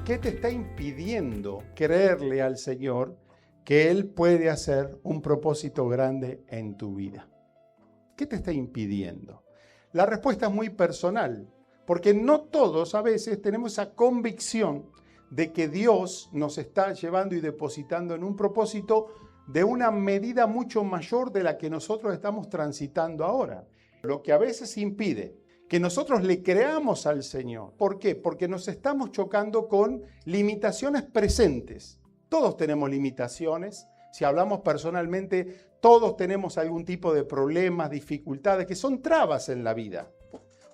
¿Qué te está impidiendo creerle al Señor que Él puede hacer un propósito grande en tu vida? ¿Qué te está impidiendo? La respuesta es muy personal, porque no todos a veces tenemos esa convicción de que Dios nos está llevando y depositando en un propósito de una medida mucho mayor de la que nosotros estamos transitando ahora. Lo que a veces impide que nosotros le creamos al Señor. ¿Por qué? Porque nos estamos chocando con limitaciones presentes. Todos tenemos limitaciones. Si hablamos personalmente, todos tenemos algún tipo de problemas, dificultades, que son trabas en la vida.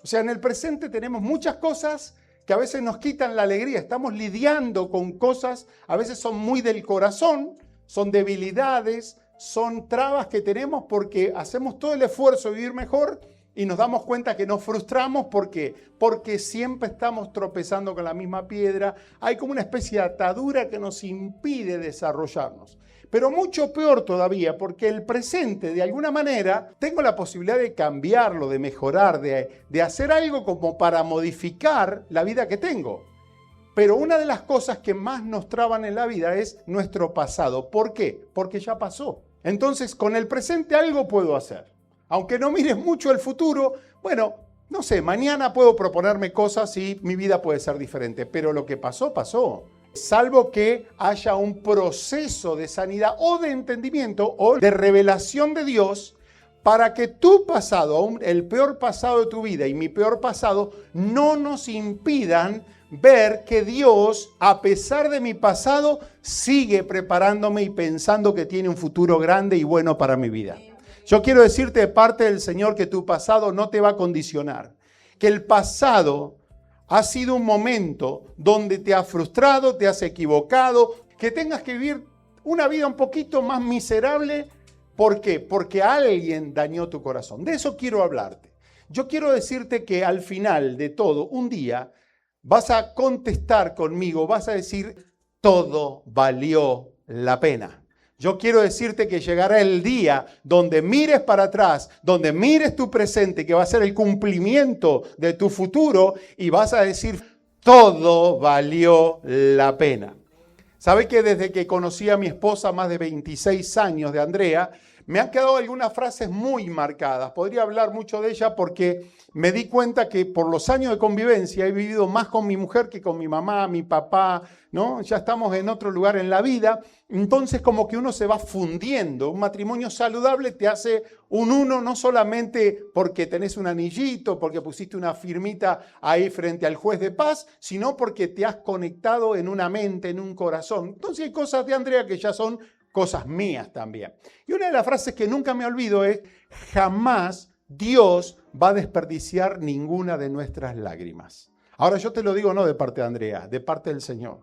O sea, en el presente tenemos muchas cosas que a veces nos quitan la alegría. Estamos lidiando con cosas, a veces son muy del corazón, son debilidades, son trabas que tenemos porque hacemos todo el esfuerzo de vivir mejor y nos damos cuenta que nos frustramos. ¿Por qué? Porque siempre estamos tropezando con la misma piedra. Hay como una especie de atadura que nos impide desarrollarnos. Pero mucho peor todavía, porque el presente, de alguna manera, tengo la posibilidad de cambiarlo, de mejorar, de hacer algo como para modificar la vida que tengo. Pero una de las cosas que más nos traban en la vida es nuestro pasado. ¿Por qué? Porque ya pasó. Entonces, con el presente algo puedo hacer. Aunque no mires mucho el futuro, bueno, no sé, mañana puedo proponerme cosas y mi vida puede ser diferente. Pero lo que pasó, pasó. Salvo que haya un proceso de sanidad o de entendimiento o de revelación de Dios para que tu pasado, el peor pasado de tu vida y mi peor pasado, no nos impidan ver que Dios, a pesar de mi pasado, sigue preparándome y pensando que tiene un futuro grande y bueno para mi vida. Yo quiero decirte de parte del Señor que tu pasado no te va a condicionar, que el pasado ha sido un momento donde te ha frustrado, te has equivocado, que tengas que vivir una vida un poquito más miserable. ¿Por qué? Porque alguien dañó tu corazón. De eso quiero hablarte. Yo quiero decirte que al final de todo, un día, vas a contestar conmigo, vas a decir, todo valió la pena. Yo quiero decirte que llegará el día donde mires para atrás, donde mires tu presente, que va a ser el cumplimiento de tu futuro, y vas a decir, todo valió la pena. ¿Sabe que desde que conocí a mi esposa, más de 26 años de Andrea, me han quedado algunas frases muy marcadas? Podría hablar mucho de ella porque me di cuenta que por los años de convivencia he vivido más con mi mujer que con mi mamá, mi papá, ¿no? Ya estamos en otro lugar en la vida. Entonces como que uno se va fundiendo. Un matrimonio saludable te hace un uno, no solamente porque tenés un anillito, porque pusiste una firmita ahí frente al juez de paz, sino porque te has conectado en una mente, en un corazón. Entonces hay cosas de Andrea que ya son cosas mías también. Y una de las frases que nunca me olvido es, jamás Dios va a desperdiciar ninguna de nuestras lágrimas. Ahora yo te lo digo no de parte de Andrea, de parte del Señor.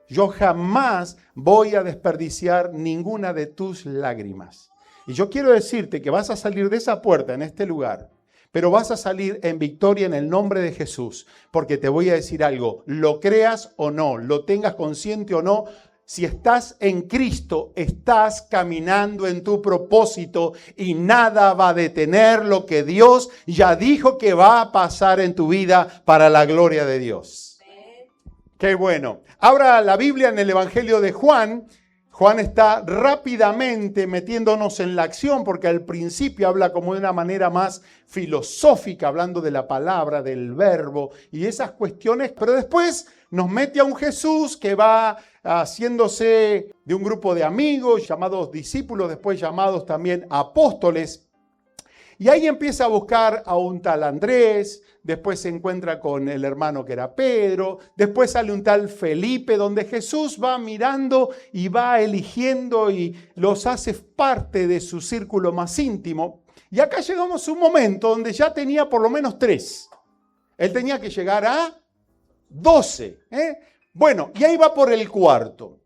Yo jamás voy a desperdiciar ninguna de tus lágrimas. Y yo quiero decirte que vas a salir de esa puerta en este lugar, pero vas a salir en victoria en el nombre de Jesús. Porque te voy a decir algo, lo creas o no, lo tengas consciente o no, si estás en Cristo, estás caminando en tu propósito y nada va a detener lo que Dios ya dijo que va a pasar en tu vida para la gloria de Dios. Qué bueno. Ahora la Biblia en el Evangelio de Juan. Juan está rápidamente metiéndonos en la acción porque al principio habla como de una manera más filosófica, hablando de la palabra, del verbo y esas cuestiones, pero después nos mete a un Jesús que va haciéndose de un grupo de amigos, llamados discípulos, después llamados también apóstoles. Y ahí empieza a buscar a un tal Andrés, después se encuentra con el hermano que era Pedro, después sale un tal Felipe, donde Jesús va mirando y va eligiendo y los hace parte de su círculo más íntimo. Y acá llegamos a un momento donde ya tenía por lo menos 3. Él tenía que llegar a 12. Bueno, y ahí va por el 4.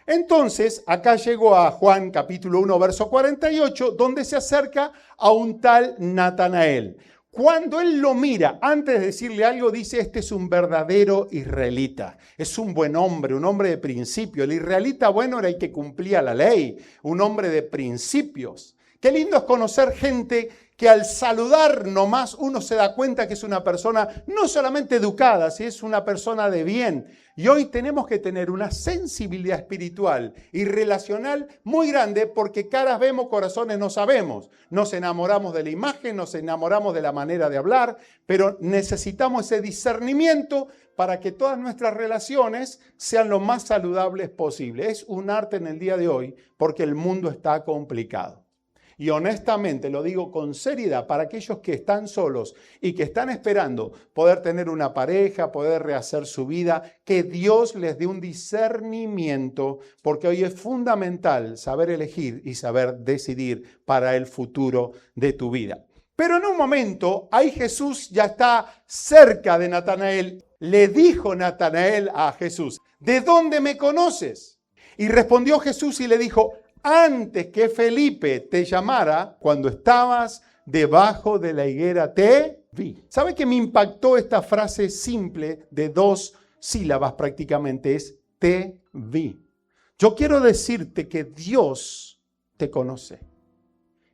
Entonces, acá llegó a Juan capítulo 1, verso 48, donde se acerca a un tal Natanael. Cuando él lo mira, antes de decirle algo, dice, este es un verdadero israelita. Es un buen hombre, un hombre de principio. El israelita bueno era el que cumplía la ley, un hombre de principios. Qué lindo es conocer gente que al saludar nomás uno se da cuenta que es una persona no solamente educada, sino es una persona de bien. Y hoy tenemos que tener una sensibilidad espiritual y relacional muy grande porque caras vemos, corazones no sabemos. Nos enamoramos de la imagen, nos enamoramos de la manera de hablar, pero necesitamos ese discernimiento para que todas nuestras relaciones sean lo más saludables posible. Es un arte en el día de hoy porque el mundo está complicado. Y honestamente, lo digo con seriedad, para aquellos que están solos y que están esperando poder tener una pareja, poder rehacer su vida, que Dios les dé un discernimiento, porque hoy es fundamental saber elegir y saber decidir para el futuro de tu vida. Pero en un momento, ahí Jesús ya está cerca de Natanael. Le dijo Natanael a Jesús, ¿de dónde me conoces? Y respondió Jesús y le dijo, antes que Felipe te llamara, cuando estabas debajo de la higuera, te vi. ¿Sabe qué me impactó esta frase simple de 2 sílabas prácticamente? Es te vi. Yo quiero decirte que Dios te conoce,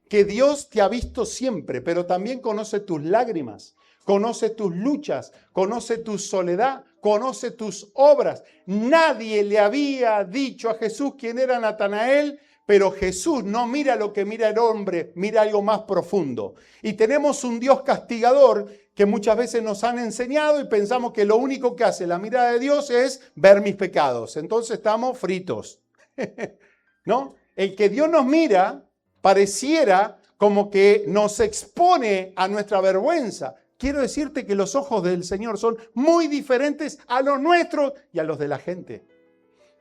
que Dios te ha visto siempre, pero también conoce tus lágrimas, conoce tus luchas, conoce tu soledad, conoce tus obras. Nadie le había dicho a Jesús quién era Natanael, pero Jesús no mira lo que mira el hombre, mira algo más profundo. Y tenemos un Dios castigador que muchas veces nos han enseñado y pensamos que lo único que hace la mirada de Dios es ver mis pecados. Entonces estamos fritos, ¿no? El que Dios nos mira pareciera como que nos expone a nuestra vergüenza. Quiero decirte que los ojos del Señor son muy diferentes a los nuestros y a los de la gente.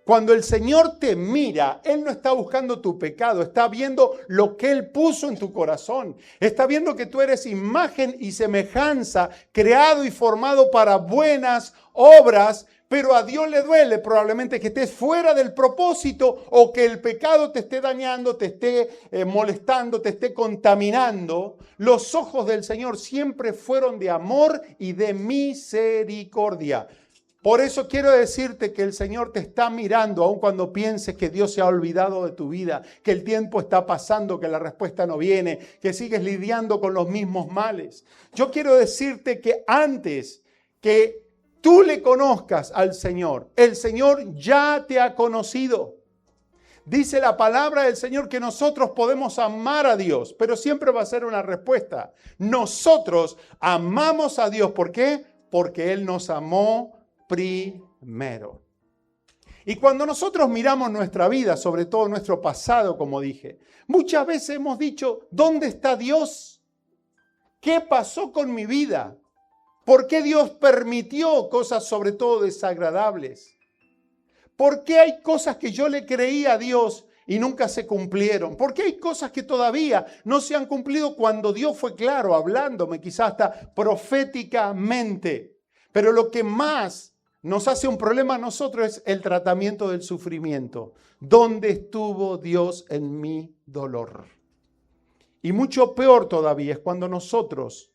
Cuando el Señor te mira, Él no está buscando tu pecado, está viendo lo que Él puso en tu corazón. Está viendo que tú eres imagen y semejanza, creado y formado para buenas obras, pero a Dios le duele probablemente que estés fuera del propósito o que el pecado te esté dañando, te esté molestando, te esté contaminando. Los ojos del Señor siempre fueron de amor y de misericordia. Por eso quiero decirte que el Señor te está mirando, aun cuando pienses que Dios se ha olvidado de tu vida, que el tiempo está pasando, que la respuesta no viene, que sigues lidiando con los mismos males. Yo quiero decirte que antes que tú le conozcas al Señor, el Señor ya te ha conocido. Dice la palabra del Señor que nosotros podemos amar a Dios, pero siempre va a ser una respuesta. Nosotros amamos a Dios. ¿Por qué? Porque Él nos amó primero. Y cuando nosotros miramos nuestra vida, sobre todo nuestro pasado, como dije, muchas veces hemos dicho, ¿dónde está Dios? ¿Qué pasó con mi vida? ¿Por qué Dios permitió cosas sobre todo desagradables? ¿Por qué hay cosas que yo le creí a Dios y nunca se cumplieron? ¿Por qué hay cosas que todavía no se han cumplido cuando Dios fue claro, hablándome quizás hasta proféticamente? Pero lo que más nos hace un problema a nosotros es el tratamiento del sufrimiento. ¿Dónde estuvo Dios en mi dolor? Y mucho peor todavía es cuando nosotros,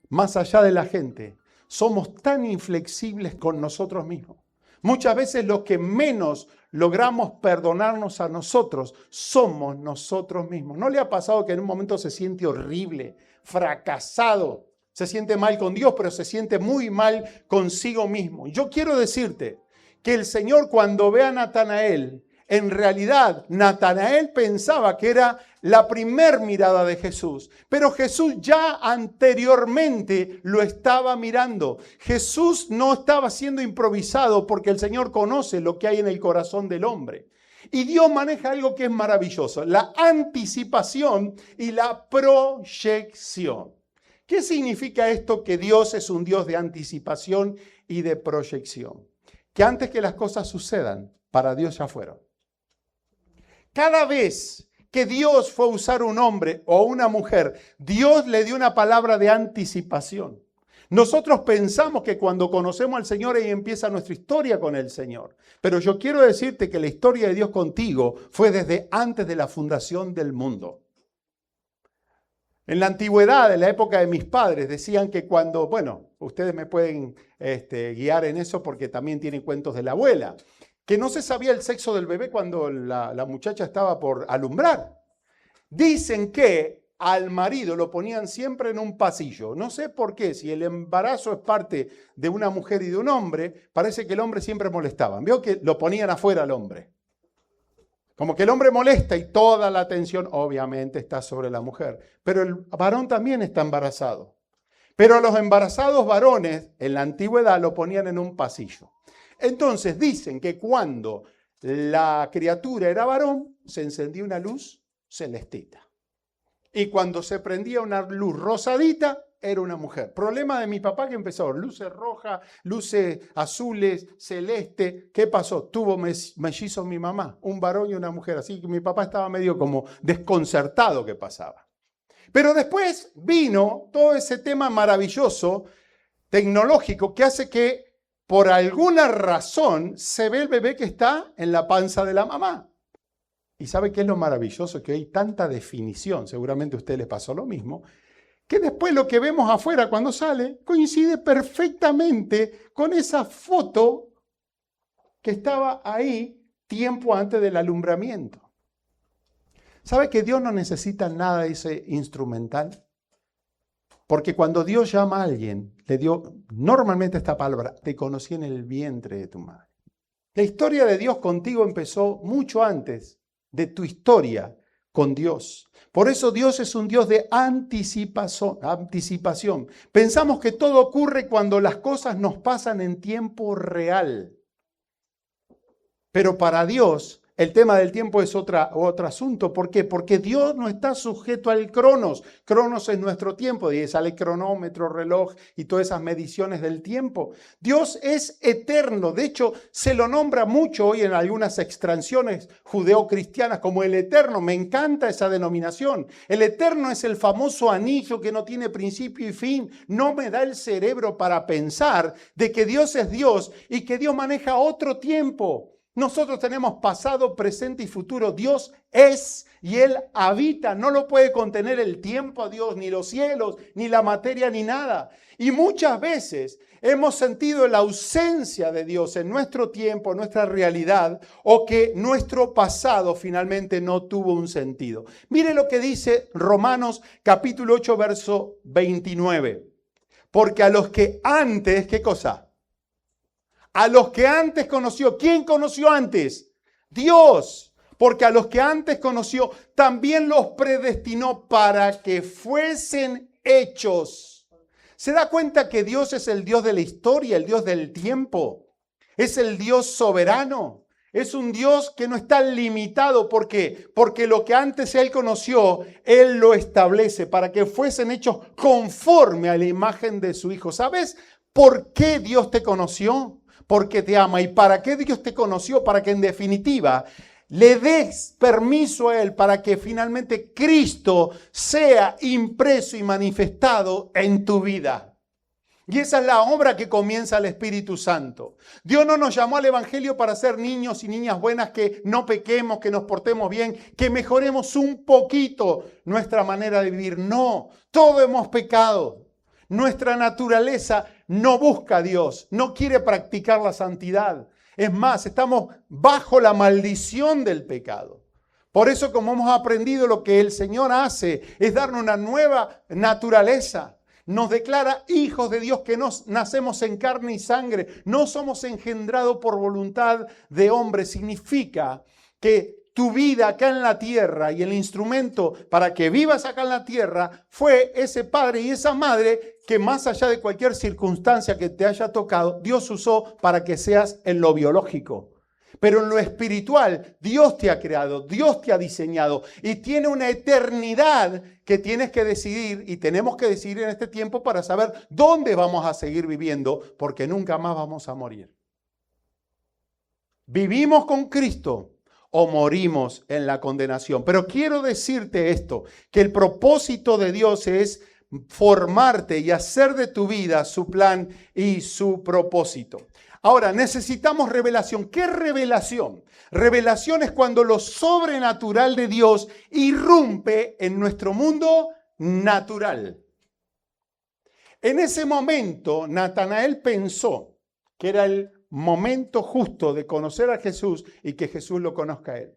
más allá de la gente, somos tan inflexibles con nosotros mismos. Muchas veces los que menos logramos perdonarnos a nosotros somos nosotros mismos. ¿No le ha pasado que en un momento se siente horrible, fracasado? Se siente mal con Dios, pero se siente muy mal consigo mismo. Yo quiero decirte que el Señor, cuando ve a Natanael, en realidad Natanael pensaba que era la primer mirada de Jesús, pero Jesús ya anteriormente lo estaba mirando. Jesús no estaba siendo improvisado porque el Señor conoce lo que hay en el corazón del hombre. Y Dios maneja algo que es maravilloso, la anticipación y la proyección. ¿Qué significa esto que Dios es un Dios de anticipación y de proyección? Que antes que las cosas sucedan, para Dios ya fueron. Cada vez que Dios fue a usar un hombre o una mujer, Dios le dio una palabra de anticipación. Nosotros pensamos que cuando conocemos al Señor ahí empieza nuestra historia con el Señor. Pero yo quiero decirte que la historia de Dios contigo fue desde antes de la fundación del mundo. En la antigüedad, en la época de mis padres, decían que cuando, bueno, ustedes me pueden guiar en eso porque también tienen cuentos de la abuela, que no se sabía el sexo del bebé cuando la muchacha estaba por alumbrar. Dicen que al marido lo ponían siempre en un pasillo. No sé por qué, si el embarazo es parte de una mujer y de un hombre, parece que el hombre siempre molestaba. Veo que lo ponían afuera al hombre. Como que el hombre molesta y toda la atención obviamente está sobre la mujer. Pero el varón también está embarazado. Pero a los embarazados varones en la antigüedad lo ponían en un pasillo. Entonces dicen que cuando la criatura era varón, se encendía una luz celestita. Y cuando se prendía una luz rosadita, era una mujer. Problema de mi papá que empezó, luces rojas, luces azules, celeste. ¿Qué pasó? Tuvo mellizos mi mamá, un varón y una mujer. Así que mi papá estaba medio como desconcertado que pasaba. Pero después vino todo ese tema maravilloso, tecnológico, que hace que por alguna razón se ve el bebé que está en la panza de la mamá. ¿Y sabe qué es lo maravilloso? Que hay tanta definición, seguramente a usted le pasó lo mismo, que después lo que vemos afuera cuando sale coincide perfectamente con esa foto que estaba ahí tiempo antes del alumbramiento. ¿Sabe que Dios no necesita nada de ese instrumental? Porque cuando Dios llama a alguien, le dio normalmente esta palabra, te conocí en el vientre de tu madre. La historia de Dios contigo empezó mucho antes de tu historia con Dios. Por eso Dios es un Dios de anticipación. Pensamos que todo ocurre cuando las cosas nos pasan en tiempo real. Pero para Dios el tema del tiempo es otro asunto. ¿Por qué? Porque Dios no está sujeto al cronos. Cronos es nuestro tiempo. De ahí sale cronómetro, reloj y todas esas mediciones del tiempo. Dios es eterno. De hecho, se lo nombra mucho hoy en algunas extracciones judeocristianas como el eterno. Me encanta esa denominación. El eterno es el famoso anillo que no tiene principio y fin. No me da el cerebro para pensar de que Dios es Dios y que Dios maneja otro tiempo. Nosotros tenemos pasado, presente y futuro. Dios es y Él habita. No lo puede contener el tiempo a Dios, ni los cielos, ni la materia, ni nada. Y muchas veces hemos sentido la ausencia de Dios en nuestro tiempo, en nuestra realidad, o que nuestro pasado finalmente no tuvo un sentido. Mire lo que dice Romanos capítulo 8, verso 29. Porque a los que antes, ¿qué cosa? A los que antes conoció. ¿Quién conoció antes? Dios. Porque a los que antes conoció, también los predestinó para que fuesen hechos. ¿Se da cuenta que Dios es el Dios de la historia, el Dios del tiempo? Es el Dios soberano. Es un Dios que no está limitado. ¿Por qué? Porque lo que antes Él conoció, Él lo establece para que fuesen hechos conforme a la imagen de su Hijo. ¿Sabes por qué Dios te conoció? Porque te ama. ¿Y para qué Dios te conoció? Para que en definitiva le des permiso a Él para que finalmente Cristo sea impreso y manifestado en tu vida. Y esa es la obra que comienza el Espíritu Santo. Dios no nos llamó al Evangelio para ser niños y niñas buenas, que no pequemos, que nos portemos bien, que mejoremos un poquito nuestra manera de vivir. No, todos hemos pecado. Nuestra naturaleza no busca a Dios, no quiere practicar la santidad. Es más, estamos bajo la maldición del pecado. Por eso, como hemos aprendido, lo que el Señor hace es darnos una nueva naturaleza. Nos declara hijos de Dios, que nacemos en carne y sangre. No somos engendrados por voluntad de hombre. Significa que tu vida acá en la tierra y el instrumento para que vivas acá en la tierra fue ese padre y esa madre que, más allá de cualquier circunstancia que te haya tocado, Dios usó para que seas en lo biológico. Pero en lo espiritual, Dios te ha creado, Dios te ha diseñado y tiene una eternidad que tienes que decidir, y tenemos que decidir en este tiempo para saber dónde vamos a seguir viviendo, porque nunca más vamos a morir. Vivimos con Cristo o morimos en la condenación. Pero quiero decirte esto, que el propósito de Dios es formarte y hacer de tu vida su plan y su propósito. Ahora, necesitamos revelación. ¿Qué es revelación? Revelación es cuando lo sobrenatural de Dios irrumpe en nuestro mundo natural. En ese momento, Natanael pensó que era el momento justo de conocer a Jesús y que Jesús lo conozca a él.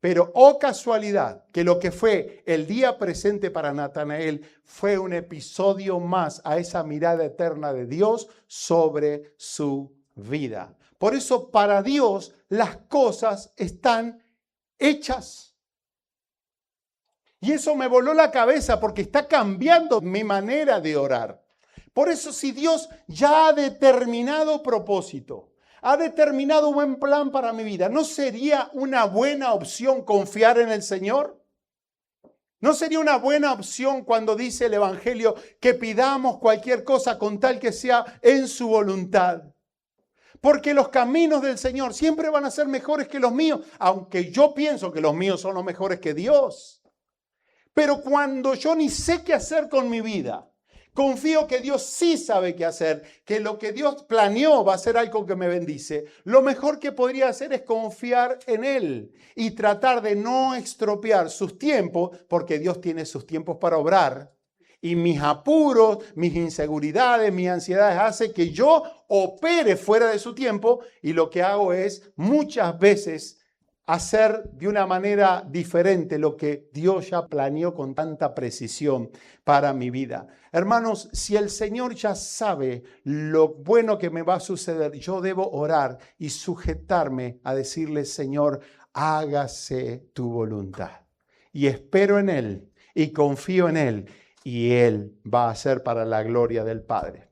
Pero, oh casualidad, que lo que fue el día presente para Natanael fue un episodio más a esa mirada eterna de Dios sobre su vida. Por eso, para Dios, las cosas están hechas. Y eso me voló la cabeza porque está cambiando mi manera de orar. Por eso, si Dios ya ha determinado propósito, ha determinado un buen plan para mi vida, ¿no sería una buena opción confiar en el Señor? ¿No sería una buena opción cuando dice el Evangelio que pidamos cualquier cosa con tal que sea en su voluntad? Porque los caminos del Señor siempre van a ser mejores que los míos, aunque yo pienso que los míos son los mejores que Dios. Pero cuando yo ni sé qué hacer con mi vida, confío que Dios sí sabe qué hacer, que lo que Dios planeó va a ser algo que me bendice. Lo mejor que podría hacer es confiar en Él y tratar de no estropear sus tiempos, porque Dios tiene sus tiempos para obrar. Y mis apuros, mis inseguridades, mis ansiedades hacen que yo opere fuera de su tiempo, y lo que hago es muchas veces hacer de una manera diferente lo que Dios ya planeó con tanta precisión para mi vida. Hermanos, si el Señor ya sabe lo bueno que me va a suceder, yo debo orar y sujetarme a decirle: Señor, hágase tu voluntad. Y espero en Él y confío en Él, y Él va a hacer para la gloria del Padre.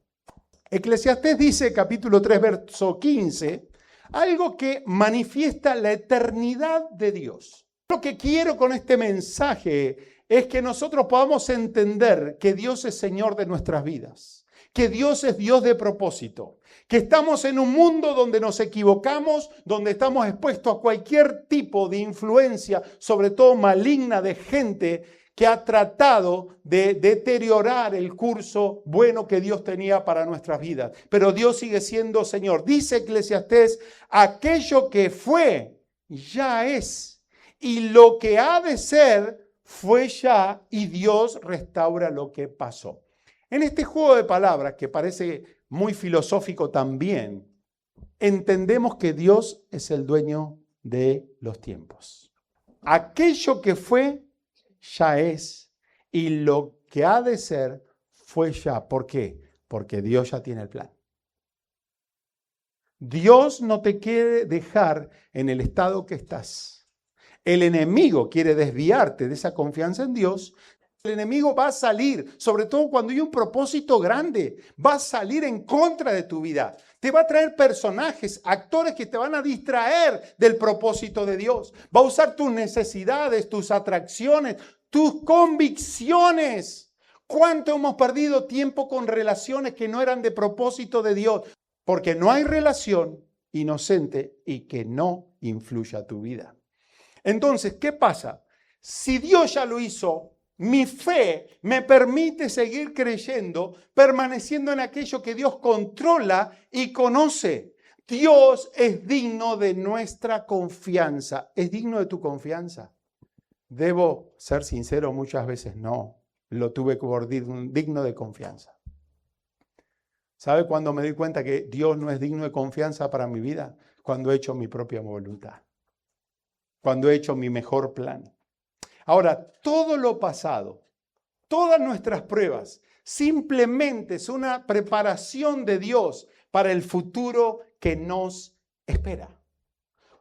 Eclesiastés dice, capítulo 3, verso 15, algo que manifiesta la eternidad de Dios. Lo que quiero con este mensaje es que nosotros podamos entender que Dios es Señor de nuestras vidas, que Dios es Dios de propósito, que estamos en un mundo donde nos equivocamos, donde estamos expuestos a cualquier tipo de influencia, sobre todo maligna, de gente que ha tratado de deteriorar el curso bueno que Dios tenía para nuestras vidas. Pero Dios sigue siendo Señor. Dice Eclesiastés, aquello que fue, ya es. Y lo que ha de ser, fue ya. Y Dios restaura lo que pasó. En este juego de palabras, que parece muy filosófico también, entendemos que Dios es el dueño de los tiempos. Aquello que fue, ya es, y lo que ha de ser fue ya. ¿Por qué? Porque Dios ya tiene el plan. Dios no te quiere dejar en el estado que estás. El enemigo quiere desviarte de esa confianza en Dios. El enemigo va a salir, sobre todo cuando hay un propósito grande, va a salir en contra de tu vida. Te va a traer personajes, actores que te van a distraer del propósito de Dios. Va a usar tus necesidades, tus atracciones, tus convicciones. ¿Cuánto hemos perdido tiempo con relaciones que no eran de propósito de Dios? Porque no hay relación inocente y que no influya a tu vida. Entonces, ¿qué pasa? Si Dios ya lo hizo, mi fe me permite seguir creyendo, permaneciendo en aquello que Dios controla y conoce. Dios es digno de nuestra confianza. ¿Es digno de tu confianza? Debo ser sincero, muchas veces no. Lo tuve por digno de confianza. ¿Sabe cuándo me doy cuenta que Dios no es digno de confianza para mi vida? Cuando he hecho mi propia voluntad. Cuando he hecho mi mejor plan. Ahora, todo lo pasado, todas nuestras pruebas, simplemente es una preparación de Dios para el futuro que nos espera.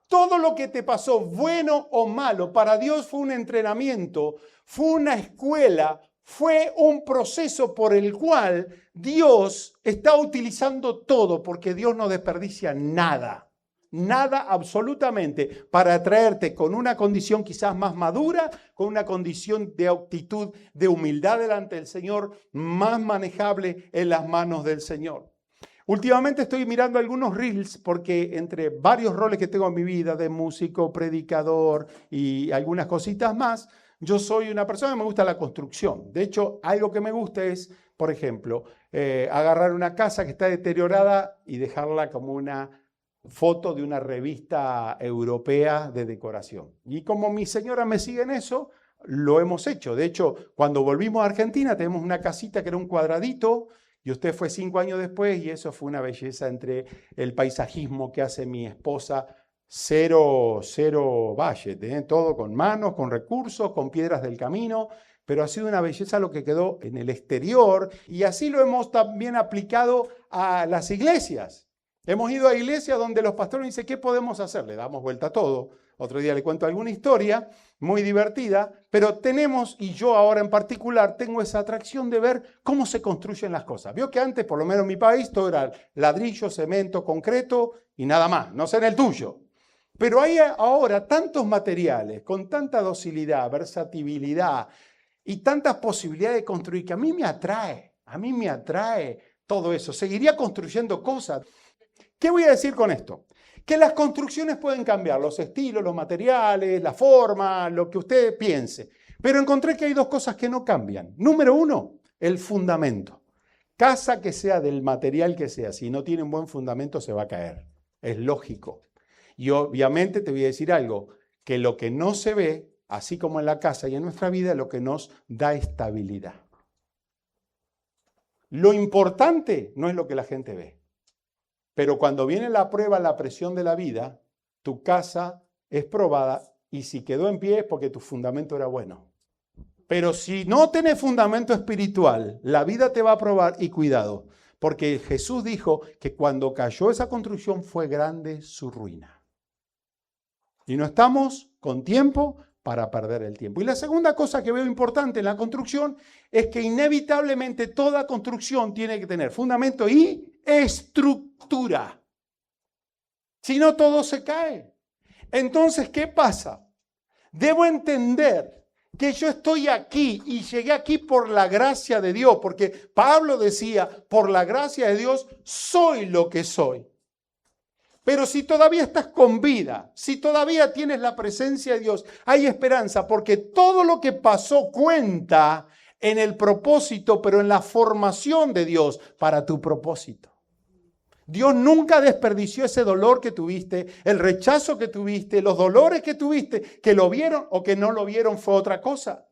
Todo lo que te pasó, bueno o malo, para Dios fue un entrenamiento, fue una escuela, fue un proceso por el cual Dios está utilizando todo, porque Dios no desperdicia nada. Nada absolutamente, para traerte con una condición quizás más madura, con una condición de actitud de humildad delante del Señor, más manejable en las manos del Señor. Últimamente estoy mirando algunos reels porque entre varios roles que tengo en mi vida de músico, predicador y algunas cositas más, yo soy una persona que me gusta la construcción. De hecho, algo que me gusta es, por ejemplo, agarrar una casa que está deteriorada y dejarla como una foto de una revista europea de decoración. Y como mi señora me sigue en eso, lo hemos hecho. De hecho, cuando volvimos a Argentina, tenemos una casita que era un cuadradito, y usted fue 5 años después, y eso fue una belleza entre el paisajismo que hace mi esposa. cero budget, todo con manos, con recursos, con piedras del camino, pero ha sido una belleza lo que quedó en el exterior y así lo hemos también aplicado a las iglesias. Hemos ido a iglesias donde los pastores dicen, ¿qué podemos hacer? Le damos vuelta a todo. Otro día le cuento alguna historia muy divertida, pero tenemos, y yo ahora en particular, tengo esa atracción de ver cómo se construyen las cosas. Vio que antes, por lo menos en mi país, todo era ladrillo, cemento, concreto y nada más, no sé en el tuyo. Pero hay ahora tantos materiales, con tanta docilidad, versatilidad y tantas posibilidades de construir, que a mí me atrae todo eso. Seguiría construyendo cosas. ¿Qué voy a decir con esto? Que las construcciones pueden cambiar, los estilos, los materiales, la forma, lo que usted piense. Pero encontré que hay dos cosas que no cambian. Número uno, el fundamento. Casa que sea del material que sea, si no tiene un buen fundamento se va a caer. Es lógico. Y obviamente te voy a decir algo, que lo que no se ve, así como en la casa y en nuestra vida, es lo que nos da estabilidad. Lo importante no es lo que la gente ve. Pero cuando viene la prueba, la presión de la vida, tu casa es probada y si quedó en pie es porque tu fundamento era bueno. Pero si no tenés fundamento espiritual, la vida te va a probar y cuidado. Porque Jesús dijo que cuando cayó esa construcción fue grande su ruina. Y no estamos con tiempo para perder el tiempo. Y la segunda cosa que veo importante en la construcción es que inevitablemente toda construcción tiene que tener fundamento y estructura. Si no, todo se cae. Entonces, ¿qué pasa? Debo entender que yo estoy aquí y llegué aquí por la gracia de Dios, porque Pablo decía, por la gracia de Dios soy lo que soy. Pero si todavía estás con vida, si todavía tienes la presencia de Dios, hay esperanza, porque todo lo que pasó cuenta en el propósito, pero en la formación de Dios para tu propósito. Dios nunca desperdició ese dolor que tuviste, el rechazo que tuviste, los dolores que tuviste, que lo vieron o que no lo vieron fue otra cosa.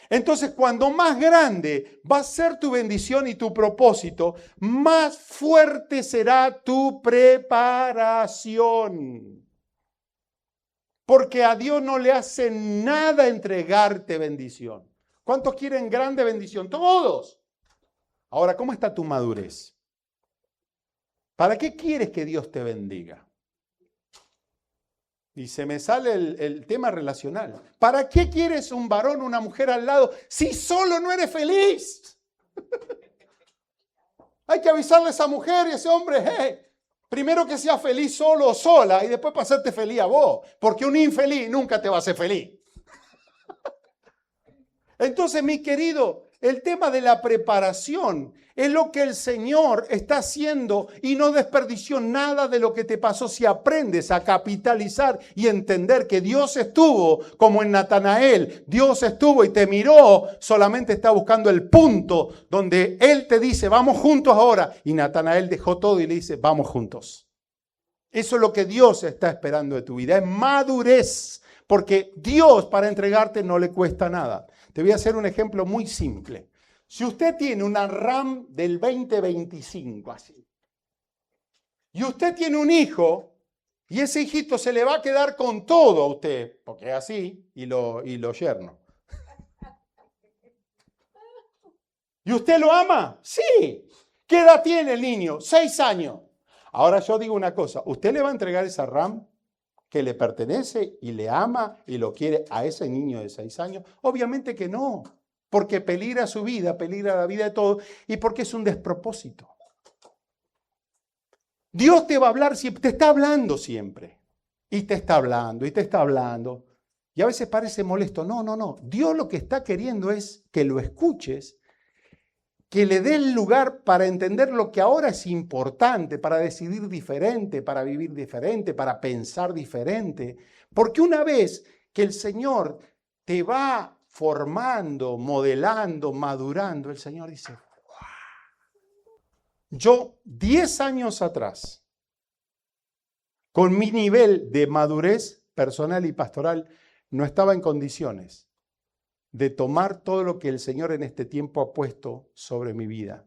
Entonces, cuando más grande va a ser tu bendición y tu propósito, más fuerte será tu preparación. Porque a Dios no le hace nada entregarte bendición. ¿Cuántos quieren grande bendición? Todos. Ahora, ¿cómo está tu madurez? ¿Para qué quieres que Dios te bendiga? Y se me sale el tema relacional. ¿Para qué quieres un varón o una mujer al lado si solo no eres feliz? Hay que avisarle a esa mujer y a ese hombre, primero que sea feliz solo o sola y después para hacerte feliz a vos. Porque un infeliz nunca te va a hacer feliz. Entonces, mi querido, el tema de la preparación es lo que el Señor está haciendo y no desperdició nada de lo que te pasó si aprendes a capitalizar y entender que Dios estuvo como en Natanael. Dios estuvo y te miró, solamente está buscando el punto donde Él te dice, vamos juntos ahora. Y Natanael dejó todo y le dice, vamos juntos. Eso es lo que Dios está esperando de tu vida, es madurez. Porque Dios para entregarte no le cuesta nada. Te voy a hacer un ejemplo muy simple. Si usted tiene una RAM del 2025 así, y usted tiene un hijo, y ese hijito se le va a quedar con todo a usted, porque es así, y lo yerno. ¿Y usted lo ama? Sí. ¿Qué edad tiene el niño? 6 años. Ahora yo digo una cosa, ¿usted le va a entregar esa RAM que le pertenece y le ama y lo quiere a ese niño de 6 años? Obviamente que no, porque peligra su vida, peligra la vida de todos y porque es un despropósito. Dios te va a hablar, te está hablando siempre. Y te está hablando, y te está hablando. Y a veces parece molesto. No. Dios lo que está queriendo es que lo escuches, que le dé el lugar para entender lo que ahora es importante, para decidir diferente, para vivir diferente, para pensar diferente. Porque una vez que el Señor te va formando, modelando, madurando, el Señor dice, ¡wow! Yo 10 años atrás, con mi nivel de madurez personal y pastoral, no estaba en condiciones de tomar todo lo que el Señor en este tiempo ha puesto sobre mi vida.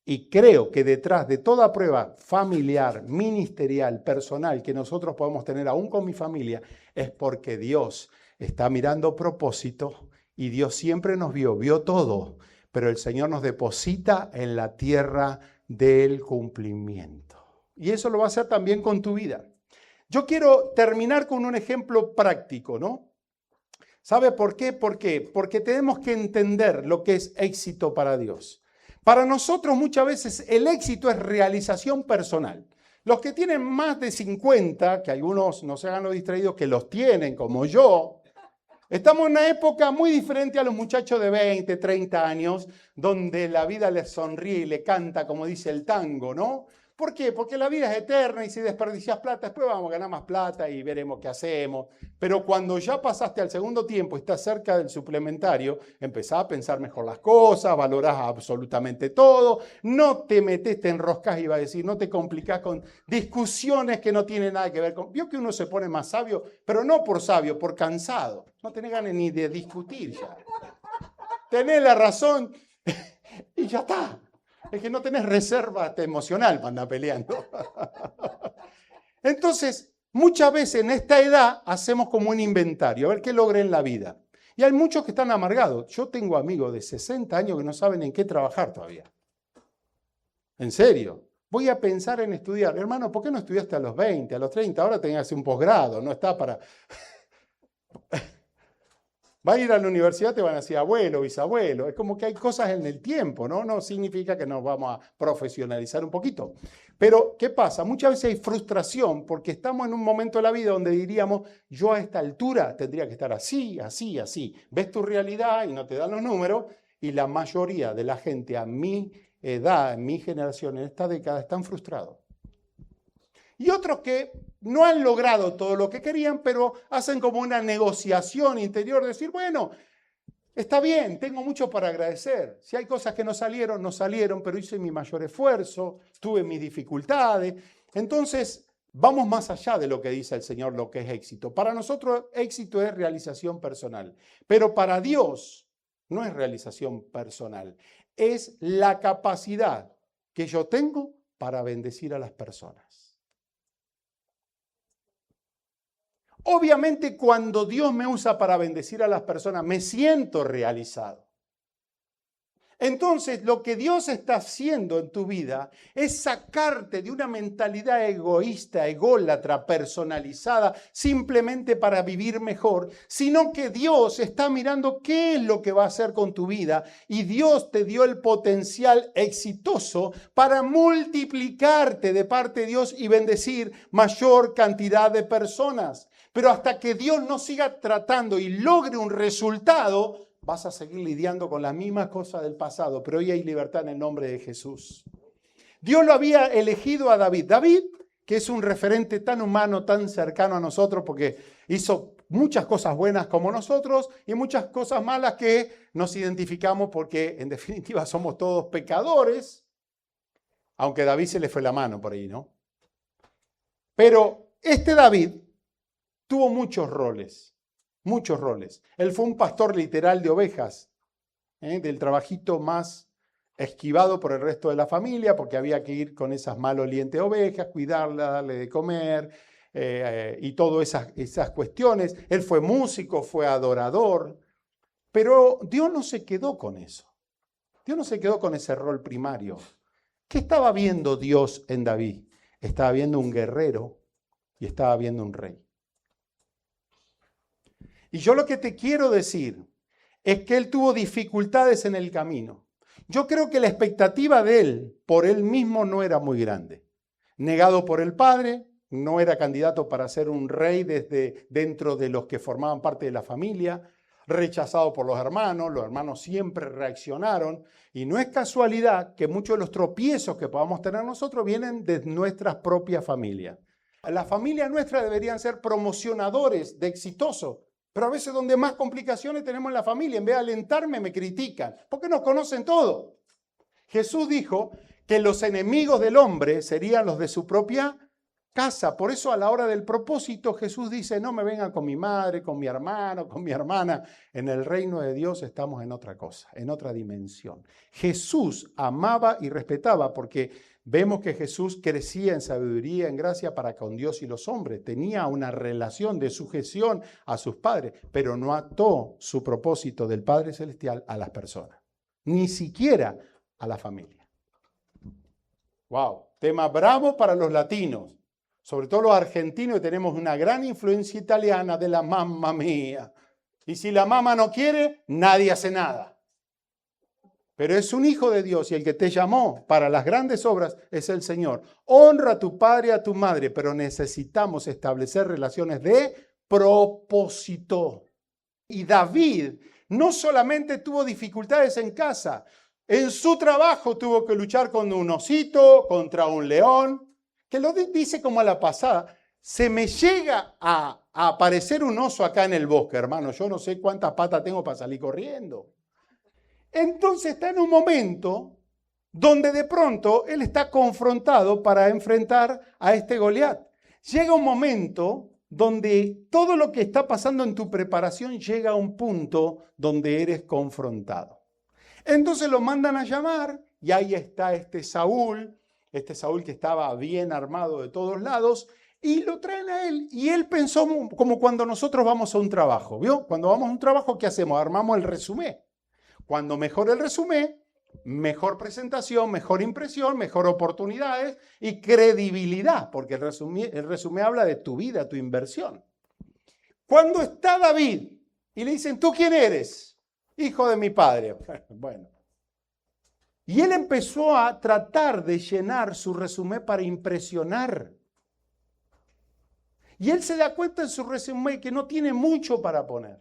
Y creo que detrás de toda prueba familiar, ministerial, personal que nosotros podemos tener aún con mi familia, es porque Dios está mirando propósito y Dios siempre nos vio todo, pero el Señor nos deposita en la tierra del cumplimiento. Y eso lo va a hacer también con tu vida. Yo quiero terminar con un ejemplo práctico, ¿no? ¿Sabe por qué? ¿Por qué? Porque tenemos que entender lo que es éxito para Dios. Para nosotros muchas veces el éxito es realización personal. Los que tienen más de 50, que algunos no se hagan los distraídos, que los tienen como yo, estamos en una época muy diferente a los muchachos de 20, 30 años, donde la vida les sonríe y le canta, como dice el tango, ¿no? ¿Por qué? Porque la vida es eterna y si desperdicias plata, después vamos a ganar más plata y veremos qué hacemos. Pero cuando ya pasaste al segundo tiempo y estás cerca del suplementario, empezás a pensar mejor las cosas, valorás absolutamente todo, no te metés, te enroscás, iba a decir, no te complicás con discusiones que no tienen nada que ver con... Vio que uno se pone más sabio, pero no por sabio, por cansado. No tenés ganas ni de discutir ya. Tenés la razón y ya está. Es que no tenés reserva emocional para andar peleando. Entonces, muchas veces en esta edad hacemos como un inventario, a ver qué logré en la vida. Y hay muchos que están amargados. Yo tengo amigos de 60 años que no saben en qué trabajar todavía. En serio. Voy a pensar en estudiar. Hermano, ¿por qué no estudiaste a los 20, a los 30? Ahora tenés que hacer un posgrado, no está para... Va a ir a la universidad, te van a decir abuelo, bisabuelo. Es como que hay cosas en el tiempo, ¿no? No significa que nos vamos a profesionalizar un poquito. Pero, ¿qué pasa? Muchas veces hay frustración porque estamos en un momento de la vida donde diríamos, yo a esta altura tendría que estar así, así, así. Ves tu realidad y no te dan los números y la mayoría de la gente a mi edad, en mi generación, en esta década, están frustrados. Y otros que no han logrado todo lo que querían, pero hacen como una negociación interior, decir, bueno, está bien, tengo mucho para agradecer. Si hay cosas que no salieron, pero hice mi mayor esfuerzo, tuve mis dificultades. Entonces, vamos más allá de lo que dice el Señor, lo que es éxito. Para nosotros, éxito es realización personal, pero para Dios no es realización personal, es la capacidad que yo tengo para bendecir a las personas. Obviamente cuando Dios me usa para bendecir a las personas, me siento realizado. Entonces lo que Dios está haciendo en tu vida es sacarte de una mentalidad egoísta, ególatra, personalizada, simplemente para vivir mejor, sino que Dios está mirando qué es lo que va a hacer con tu vida y Dios te dio el potencial exitoso para multiplicarte de parte de Dios y bendecir mayor cantidad de personas. Pero hasta que Dios no siga tratando y logre un resultado, vas a seguir lidiando con las mismas cosas del pasado. Pero hoy hay libertad en el nombre de Jesús. Dios lo había elegido a David. David, que es un referente tan humano, tan cercano a nosotros, porque hizo muchas cosas buenas como nosotros y muchas cosas malas que nos identificamos porque en definitiva somos todos pecadores, aunque a David se le fue la mano por ahí, ¿no? Pero este David tuvo muchos roles. Él fue un pastor literal de ovejas, del trabajito más esquivado por el resto de la familia, porque había que ir con esas malolientes ovejas, cuidarlas, darle de comer y todas esas cuestiones. Él fue músico, fue adorador, pero Dios no se quedó con eso. Dios no se quedó con ese rol primario. ¿Qué estaba viendo Dios en David? Estaba viendo un guerrero y estaba viendo un rey. Y yo lo que te quiero decir es que él tuvo dificultades en el camino. Yo creo que la expectativa de él por él mismo no era muy grande. Negado por el padre, no era candidato para ser un rey desde dentro de los que formaban parte de la familia, rechazado por los hermanos siempre reaccionaron y no es casualidad que muchos de los tropiezos que podamos tener nosotros vienen de nuestras propias familias. Las familias nuestras deberían ser promocionadores de exitosos. Pero a veces donde más complicaciones tenemos en la familia, en vez de alentarme, me critican, porque nos conocen todo. Jesús dijo que los enemigos del hombre serían los de su propia casa. Por eso a la hora del propósito Jesús dice, no me vengan con mi madre, con mi hermano, con mi hermana. En el reino de Dios estamos en otra cosa, en otra dimensión. Jesús amaba y respetaba porque vemos que Jesús crecía en sabiduría, en gracia para con Dios y los hombres. Tenía una relación de sujeción a sus padres, pero no ató su propósito del Padre Celestial a las personas, ni siquiera a la familia. Wow, tema bravo para los latinos. Sobre todo los argentinos, que tenemos una gran influencia italiana de la mamma mía. Y si la mamá no quiere, nadie hace nada. Pero es un hijo de Dios y el que te llamó para las grandes obras es el Señor. Honra a tu padre y a tu madre, pero necesitamos establecer relaciones de propósito. Y David no solamente tuvo dificultades en casa, en su trabajo tuvo que luchar con un osito, contra un león, que lo dice como a la pasada, se me llega a aparecer un oso acá en el bosque, hermano, yo no sé cuántas patas tengo para salir corriendo. Entonces está en un momento donde de pronto él está confrontado para enfrentar a este Goliat. Llega un momento donde todo lo que está pasando en tu preparación llega a un punto donde eres confrontado. Entonces lo mandan a llamar y ahí está este Saúl que estaba bien armado de todos lados, y lo traen a él. Y él pensó como cuando nosotros vamos a un trabajo, ¿vio? Cuando vamos a un trabajo, ¿qué hacemos? Armamos el resumen. Cuando mejor el resumen, mejor presentación, mejor impresión, mejor oportunidades y credibilidad, porque el resumen habla de tu vida, tu inversión. Cuando está David y le dicen, ¿tú quién eres? Hijo de mi padre. Bueno. Y él empezó a tratar de llenar su resumen para impresionar. Y él se da cuenta en su resumen que no tiene mucho para poner.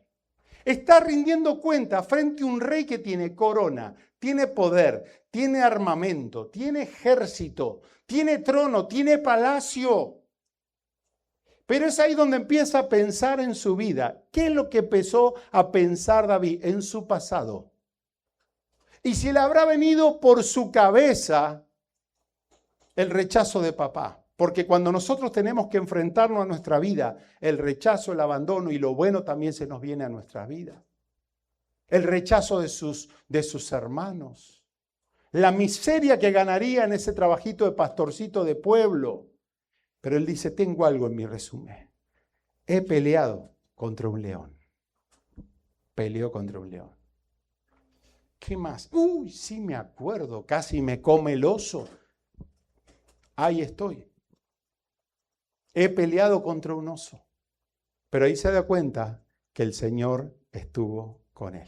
Está rindiendo cuenta frente a un rey que tiene corona, tiene poder, tiene armamento, tiene ejército, tiene trono, tiene palacio. Pero es ahí donde empieza a pensar en su vida. ¿Qué es lo que empezó a pensar David en su pasado? Y si le habrá venido por su cabeza el rechazo de papá. Porque cuando nosotros tenemos que enfrentarnos a nuestra vida, el rechazo, el abandono y lo bueno también se nos viene a nuestra vida. El rechazo de sus hermanos. La miseria que ganaría en ese trabajito de pastorcito de pueblo. Pero él dice, tengo algo en mi resumen. He peleado contra un león. Peleó contra un león. ¿Qué más? Uy, sí me acuerdo, casi me come el oso. Ahí estoy. He peleado contra un oso. Pero ahí se da cuenta que el Señor estuvo con él.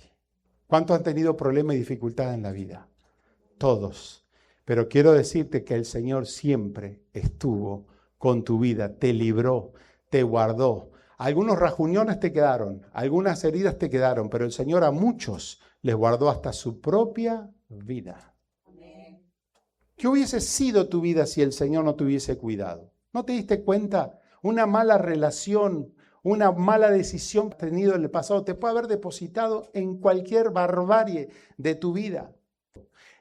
¿Cuántos han tenido problemas y dificultades en la vida? Todos. Pero quiero decirte que el Señor siempre estuvo con tu vida, te libró, te guardó. Algunos rajuñones te quedaron, algunas heridas te quedaron, pero el Señor a muchos les guardó hasta su propia vida. Amén. ¿Qué hubiese sido tu vida si el Señor no te hubiese cuidado? ¿No te diste cuenta? Una mala relación, una mala decisión que has tenido en el pasado te puede haber depositado en cualquier barbarie de tu vida.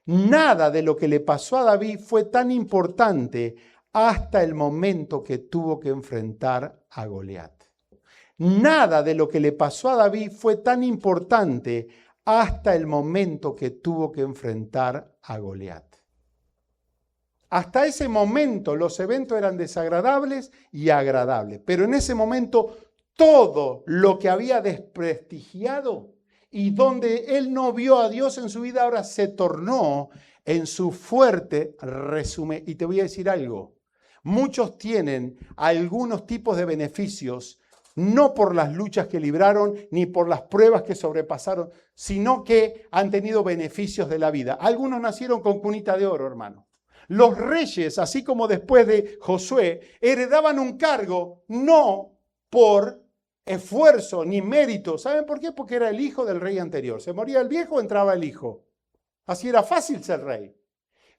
Nada de lo que le pasó a David fue tan importante hasta el momento que tuvo que enfrentar a Goliat. Nada de lo que le pasó a David fue tan importante hasta el momento que tuvo que enfrentar a Goliat. Hasta ese momento los eventos eran desagradables y agradables, pero en ese momento todo lo que había desprestigiado y donde él no vio a Dios en su vida ahora se tornó en su fuerte resumen. Y te voy a decir algo, muchos tienen algunos tipos de beneficios no por las luchas que libraron ni por las pruebas que sobrepasaron, sino que han tenido beneficios de la vida. Algunos nacieron con cunita de oro, hermano. Los reyes, así como después de Josué, heredaban un cargo no por esfuerzo ni mérito. ¿Saben por qué? Porque era el hijo del rey anterior. Se moría el viejo, entraba el hijo. Así era fácil ser rey.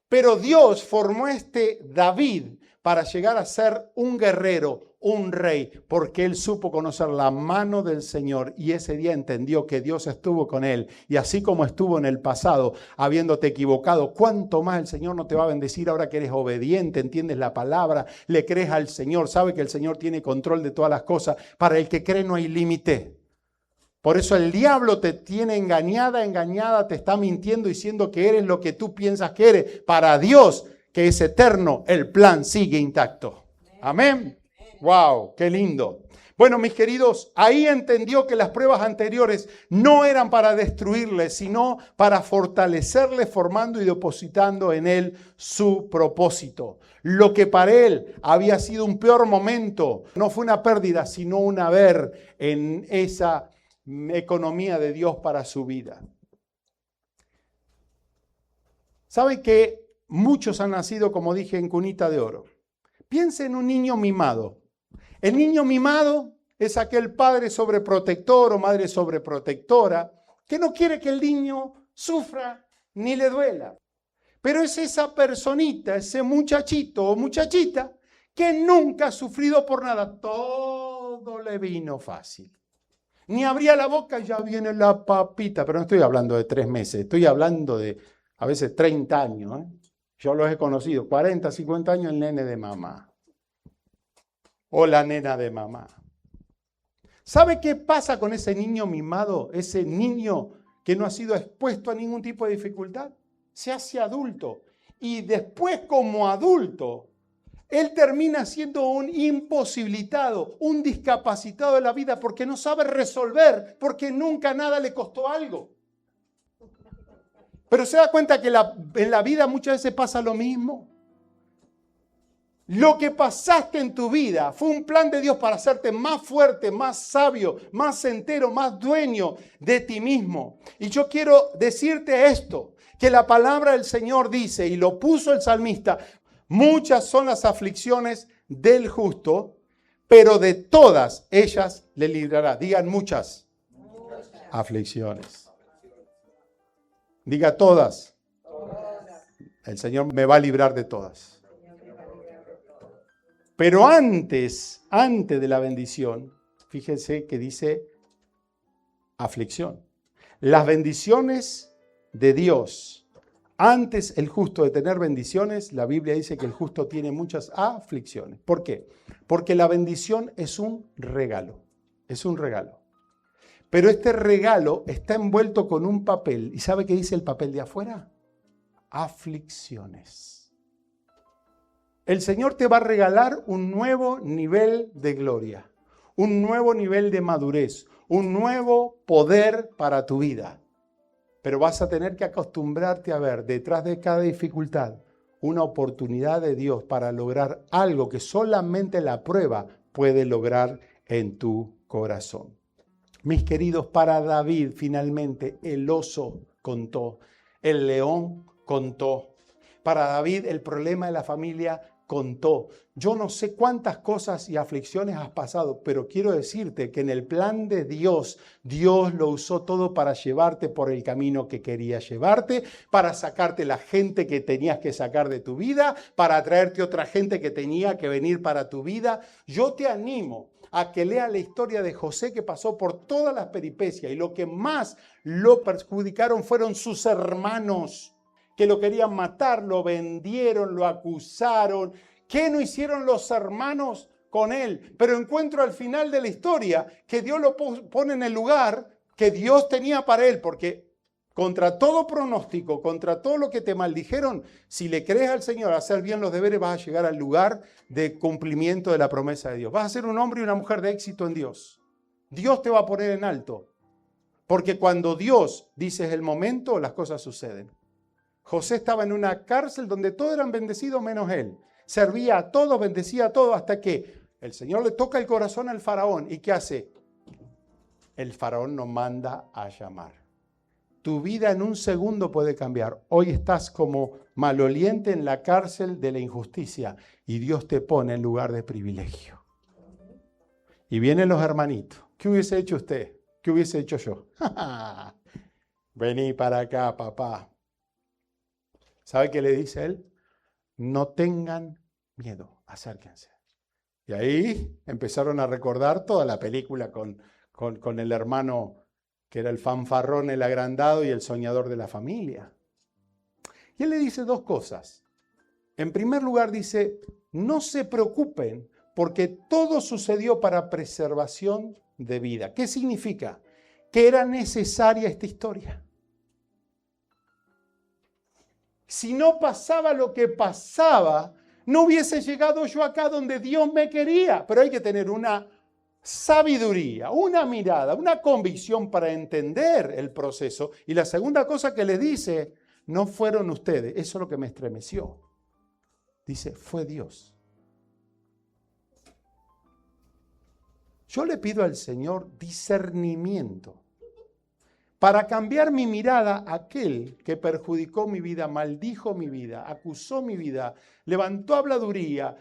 Pero Dios formó este David para llegar a ser un guerrero, un rey, porque él supo conocer la mano del Señor y ese día entendió que Dios estuvo con él. Y así como estuvo en el pasado, habiéndote equivocado, ¿cuánto más el Señor no te va a bendecir ahora que eres obediente, entiendes la palabra, le crees al Señor, sabe que el Señor tiene control de todas las cosas? Para el que cree no hay límite. Por eso el diablo te tiene engañada, te está mintiendo diciendo que eres lo que tú piensas que eres. Para Dios, que es eterno, el plan sigue intacto. Amén. ¡Wow! ¡Qué lindo! Bueno, mis queridos, ahí entendió que las pruebas anteriores no eran para destruirle, sino para fortalecerle, formando y depositando en él su propósito. Lo que para él había sido un peor momento, no fue una pérdida, sino un haber en esa economía de Dios para su vida. ¿Saben que muchos han nacido, como dije, en cunita de oro? Piensa en un niño mimado. El niño mimado es aquel padre sobreprotector o madre sobreprotectora que no quiere que el niño sufra ni le duela. Pero es esa personita, ese muchachito o muchachita que nunca ha sufrido por nada. Todo le vino fácil. Ni abría la boca y ya viene la papita. Pero no estoy hablando de 3 meses, estoy hablando de a veces 30 años. Yo los he conocido, 40, 50 años el nene de mamá. O la nena de mamá. ¿Sabe qué pasa con ese niño mimado? Ese niño que no ha sido expuesto a ningún tipo de dificultad. Se hace adulto. Y después, como adulto, él termina siendo un imposibilitado, un discapacitado de la vida porque no sabe resolver, porque nunca nada le costó algo. Pero se da cuenta que en la vida muchas veces pasa lo mismo. Lo que pasaste en tu vida fue un plan de Dios para hacerte más fuerte, más sabio, más entero, más dueño de ti mismo. Y yo quiero decirte esto, que la palabra del Señor dice, y lo puso el salmista, muchas son las aflicciones del justo, pero de todas ellas le librará. Digan muchas aflicciones. Diga todas. El Señor me va a librar de todas. Pero antes de la bendición, fíjense que dice aflicción. Las bendiciones de Dios, antes el justo de tener bendiciones, la Biblia dice que el justo tiene muchas aflicciones. ¿Por qué? Porque la bendición es un regalo, es un regalo. Pero este regalo está envuelto con un papel. ¿Y sabe qué dice el papel de afuera? Aflicciones. El Señor te va a regalar un nuevo nivel de gloria, un nuevo nivel de madurez, un nuevo poder para tu vida. Pero vas a tener que acostumbrarte a ver detrás de cada dificultad una oportunidad de Dios para lograr algo que solamente la prueba puede lograr en tu corazón. Mis queridos, para David finalmente el oso contó, el león contó. Para David el problema de la familia contó. Yo no sé cuántas cosas y aflicciones has pasado, pero quiero decirte que en el plan de Dios, Dios lo usó todo para llevarte por el camino que quería llevarte, para sacarte la gente que tenías que sacar de tu vida, para traerte otra gente que tenía que venir para tu vida. Yo te animo a que lea la historia de José, que pasó por todas las peripecias y lo que más lo perjudicaron fueron sus hermanos, que lo querían matar, lo vendieron, lo acusaron. ¿Qué no hicieron los hermanos con él? Pero encuentro al final de la historia que Dios lo pone en el lugar que Dios tenía para él, porque contra todo pronóstico, contra todo lo que te maldijeron, si le crees al Señor a hacer bien los deberes, vas a llegar al lugar de cumplimiento de la promesa de Dios. Vas a ser un hombre y una mujer de éxito en Dios. Dios te va a poner en alto, porque cuando Dios dice es el momento, las cosas suceden. José estaba en una cárcel donde todos eran bendecidos menos él. Servía a todos, bendecía a todos, hasta que el Señor le toca el corazón al faraón. ¿Y qué hace? El faraón nos manda a llamar. Tu vida en un segundo puede cambiar. Hoy estás como maloliente en la cárcel de la injusticia y Dios te pone en lugar de privilegio. Y vienen los hermanitos. ¿Qué hubiese hecho usted? ¿Qué hubiese hecho yo? Vení para acá, papá. ¿Sabe qué le dice él? No tengan miedo, acérquense. Y ahí empezaron a recordar toda la película con el hermano que era el fanfarrón, el agrandado y el soñador de la familia. Y él le dice dos cosas. En primer lugar dice, no se preocupen porque todo sucedió para preservación de vida. ¿Qué significa? Que era necesaria esta historia. Si no pasaba lo que pasaba, no hubiese llegado yo acá donde Dios me quería. Pero hay que tener una sabiduría, una mirada, una convicción para entender el proceso. Y la segunda cosa que le dice, no fueron ustedes. Eso es lo que me estremeció. Dice, fue Dios. Yo le pido al Señor discernimiento para cambiar mi mirada a aquel que perjudicó mi vida, maldijo mi vida, acusó mi vida, levantó habladuría.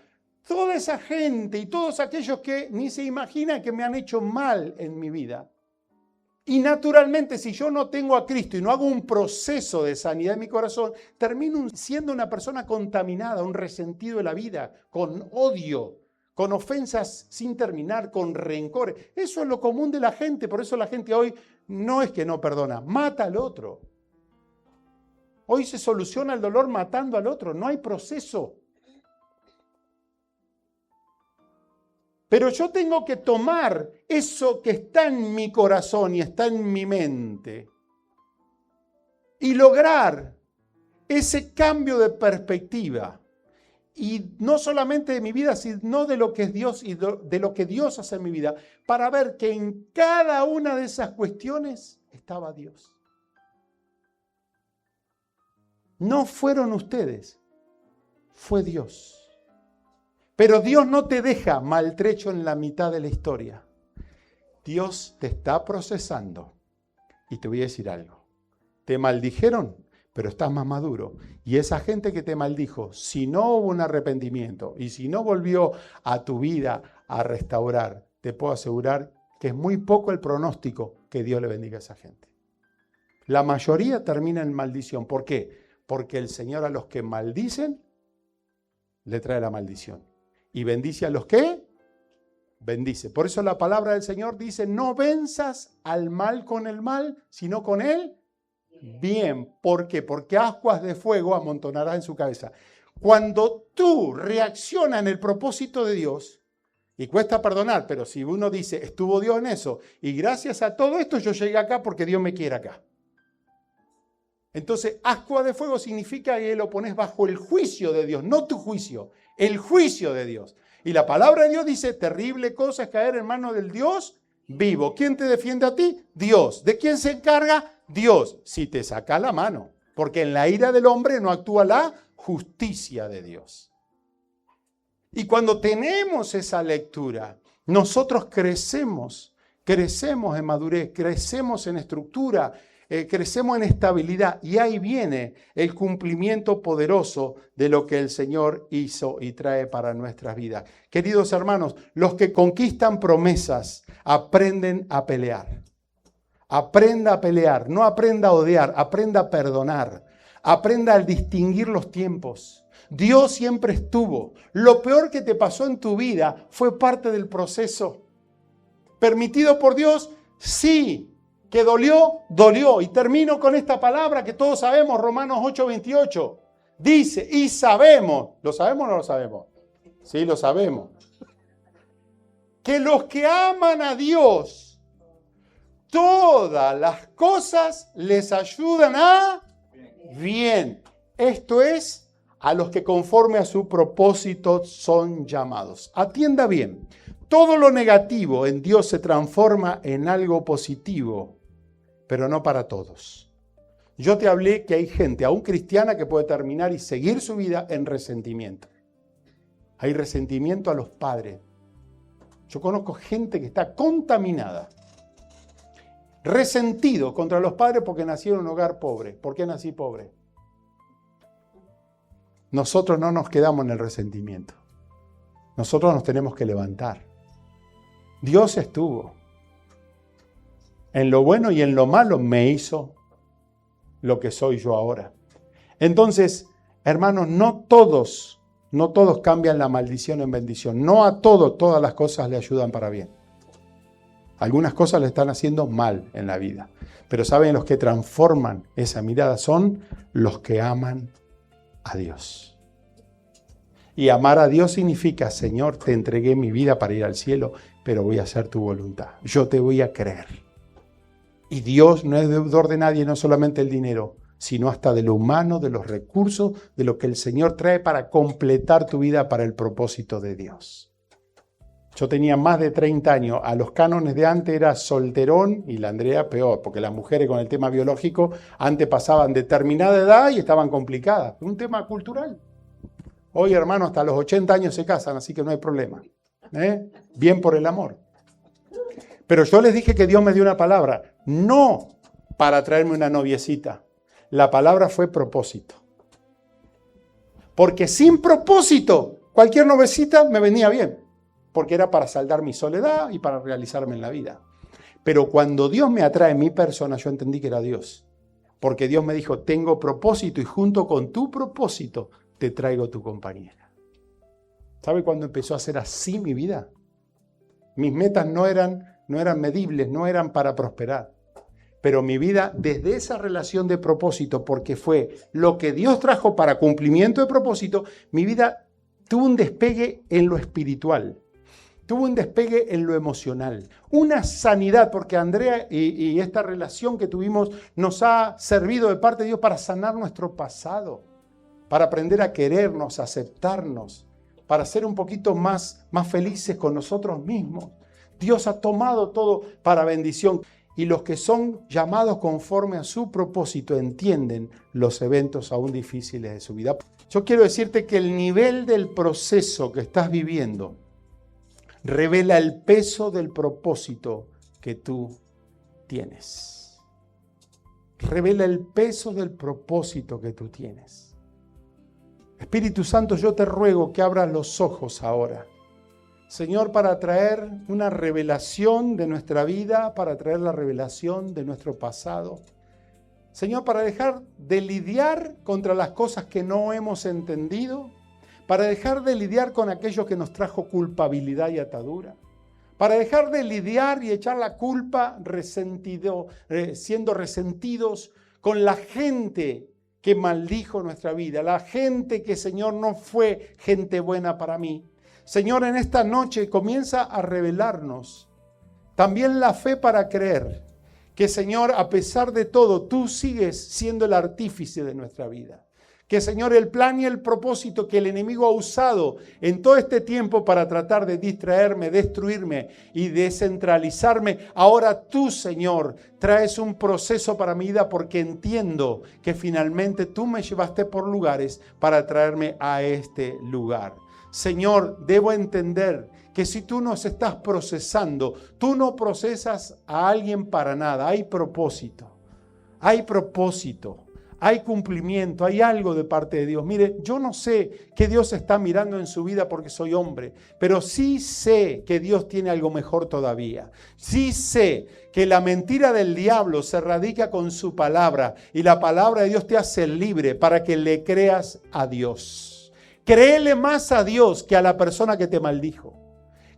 Toda esa gente y todos aquellos que ni se imaginan que me han hecho mal en mi vida. Y naturalmente, si yo no tengo a Cristo y no hago un proceso de sanidad en mi corazón, termino siendo una persona contaminada, un resentido de la vida, con odio, con ofensas sin terminar, con rencores. Eso es lo común de la gente, por eso la gente hoy no es que no perdona, mata al otro. Hoy se soluciona el dolor matando al otro, no hay proceso. Pero yo tengo que tomar eso que está en mi corazón y está en mi mente y lograr ese cambio de perspectiva. Y no solamente de mi vida, sino de lo que es Dios y de lo que Dios hace en mi vida, para ver que en cada una de esas cuestiones estaba Dios. No fueron ustedes, fue Dios. Pero Dios no te deja maltrecho en la mitad de la historia. Dios te está procesando. Y te voy a decir algo. Te maldijeron, pero estás más maduro. Y esa gente que te maldijo, si no hubo un arrepentimiento y si no volvió a tu vida a restaurar, te puedo asegurar que es muy poco el pronóstico que Dios le bendiga a esa gente. La mayoría termina en maldición. ¿Por qué? Porque el Señor a los que maldicen, le trae la maldición. Y bendice a los que bendice. Por eso la palabra del Señor dice, no venzas al mal con el mal, sino con el bien. ¿Por qué? Porque ascuas de fuego amontonarás en su cabeza. Cuando tú reaccionas en el propósito de Dios, y cuesta perdonar, pero si uno dice, estuvo Dios en eso, y gracias a todo esto yo llegué acá porque Dios me quiere acá. Entonces, ascua de fuego significa que lo pones bajo el juicio de Dios, no tu juicio, el juicio de Dios. Y la palabra de Dios dice, terrible cosa es caer en manos del Dios vivo. ¿Quién te defiende a ti? Dios. ¿De quién se encarga? Dios. Si te saca la mano, porque en la ira del hombre no actúa la justicia de Dios. Y cuando tenemos esa lectura, nosotros crecemos en madurez, crecemos en estructura, crecemos en estabilidad y ahí viene el cumplimiento poderoso de lo que el Señor hizo y trae para nuestras vidas. Queridos hermanos, los que conquistan promesas aprenden a pelear. Aprenda a pelear, no aprenda a odiar, aprenda a perdonar, aprenda a distinguir los tiempos. Dios siempre estuvo. Lo peor que te pasó en tu vida fue parte del proceso. ¿Permitido por Dios? Sí. ¿Que dolió? Dolió. Y termino con esta palabra que todos sabemos, Romanos 8:28. Dice, y sabemos, ¿lo sabemos o no lo sabemos? Sí, lo sabemos. Que los que aman a Dios, todas las cosas les ayudan a bien. Esto es, a los que conforme a su propósito son llamados. Atienda bien. Todo lo negativo en Dios se transforma en algo positivo, pero no para todos. Yo te hablé que hay gente, aún cristiana, que puede terminar y seguir su vida en resentimiento. Hay resentimiento a los padres. Yo conozco gente que está contaminada, resentido contra los padres porque nacieron en un hogar pobre. ¿Por qué nací pobre? Nosotros no nos quedamos en el resentimiento. Nosotros nos tenemos que levantar. Dios estuvo. En lo bueno y en lo malo me hizo lo que soy yo ahora. Entonces, hermanos, no todos No todos cambian la maldición en bendición. No a todas las cosas le ayudan para bien. Algunas cosas le están haciendo mal en la vida. Pero ¿saben? Los que transforman esa mirada son los que aman a Dios. Y amar a Dios significa, Señor, te entregué mi vida para ir al cielo, pero voy a hacer tu voluntad. Yo te voy a creer. Y Dios no es deudor de nadie, no solamente el dinero, sino hasta de lo humano, de los recursos, de lo que el Señor trae para completar tu vida para el propósito de Dios. Yo tenía más de 30 años, a los cánones de antes era solterón y la Andrea peor, porque las mujeres con el tema biológico antes pasaban determinada edad y estaban complicadas. Un tema cultural. Hoy, hermano, hasta los 80 años se casan, así que no hay problema. Bien por el amor. Pero yo les dije que Dios me dio una palabra, no para traerme una noviecita. La palabra fue propósito. Porque sin propósito, cualquier noviecita me venía bien. Porque era para saldar mi soledad y para realizarme en la vida. Pero cuando Dios me atrae en mi persona, yo entendí que era Dios. Porque Dios me dijo, tengo propósito y junto con tu propósito te traigo tu compañera. ¿Sabe cuándo empezó a ser así mi vida? Mis metas no eran medibles, no eran para prosperar. Pero mi vida, desde esa relación de propósito, porque fue lo que Dios trajo para cumplimiento de propósito, mi vida tuvo un despegue en lo espiritual. Tuvo un despegue en lo emocional, una sanidad, porque Andrea y esta relación que tuvimos nos ha servido de parte de Dios para sanar nuestro pasado, para aprender a querernos, a aceptarnos, para ser un poquito más felices con nosotros mismos. Dios ha tomado todo para bendición y los que son llamados conforme a su propósito entienden los eventos aún difíciles de su vida. Yo quiero decirte que el nivel del proceso que estás viviendo revela el peso del propósito que tú tienes. Revela el peso del propósito que tú tienes. Espíritu Santo, yo te ruego que abras los ojos ahora. Señor, para traer una revelación de nuestra vida, para traer la revelación de nuestro pasado. Señor, para dejar de lidiar contra las cosas que no hemos entendido, para dejar de lidiar con aquello que nos trajo culpabilidad y atadura, para dejar de lidiar y echar la culpa siendo resentidos con la gente que maldijo nuestra vida, la gente que, Señor, no fue gente buena para mí. Señor, en esta noche comienza a revelarnos también la fe para creer que, Señor, a pesar de todo, tú sigues siendo el artífice de nuestra vida. Que, Señor, el plan y el propósito que el enemigo ha usado en todo este tiempo para tratar de distraerme, destruirme y descentralizarme, ahora tú, Señor, traes un proceso para mi vida porque entiendo que finalmente tú me llevaste por lugares para traerme a este lugar. Señor, debo entender que si tú nos estás procesando, tú no procesas a alguien para nada. Hay propósito, hay cumplimiento, hay algo de parte de Dios. Mire, yo no sé qué Dios está mirando en su vida porque soy hombre, pero sí sé que Dios tiene algo mejor todavía. Sí sé que la mentira del diablo se radica con su palabra y la palabra de Dios te hace libre para que le creas a Dios. Créele más a Dios que a la persona que te maldijo.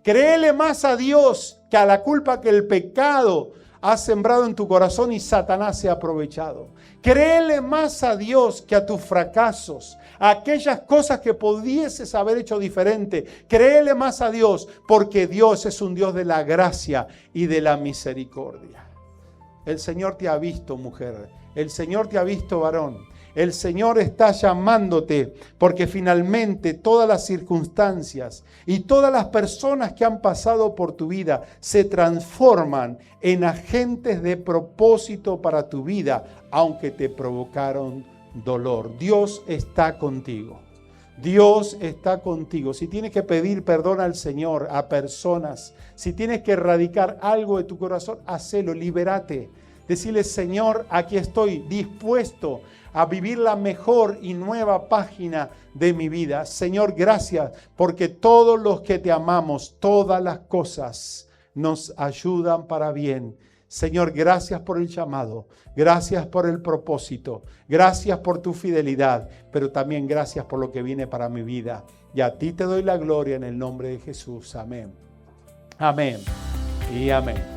Créele más a Dios que a la culpa que el pecado ha sembrado en tu corazón y Satanás se ha aprovechado. Créele más a Dios que a tus fracasos, a aquellas cosas que pudieses haber hecho diferente. Créele más a Dios porque Dios es un Dios de la gracia y de la misericordia. El Señor te ha visto, mujer. El Señor te ha visto, varón. El Señor está llamándote porque finalmente todas las circunstancias y todas las personas que han pasado por tu vida se transforman en agentes de propósito para tu vida, aunque te provocaron dolor. Dios está contigo. Dios está contigo. Si tienes que pedir perdón al Señor, a personas, si tienes que erradicar algo de tu corazón, hacelo, libérate. Decirle, Señor, aquí estoy dispuesto a vivir la mejor y nueva página de mi vida. Señor, gracias, porque todos los que te amamos, todas las cosas nos ayudan para bien. Señor, gracias por el llamado, gracias por el propósito, gracias por tu fidelidad, pero también gracias por lo que viene para mi vida. Y a ti te doy la gloria en el nombre de Jesús. Amén. Amén y amén.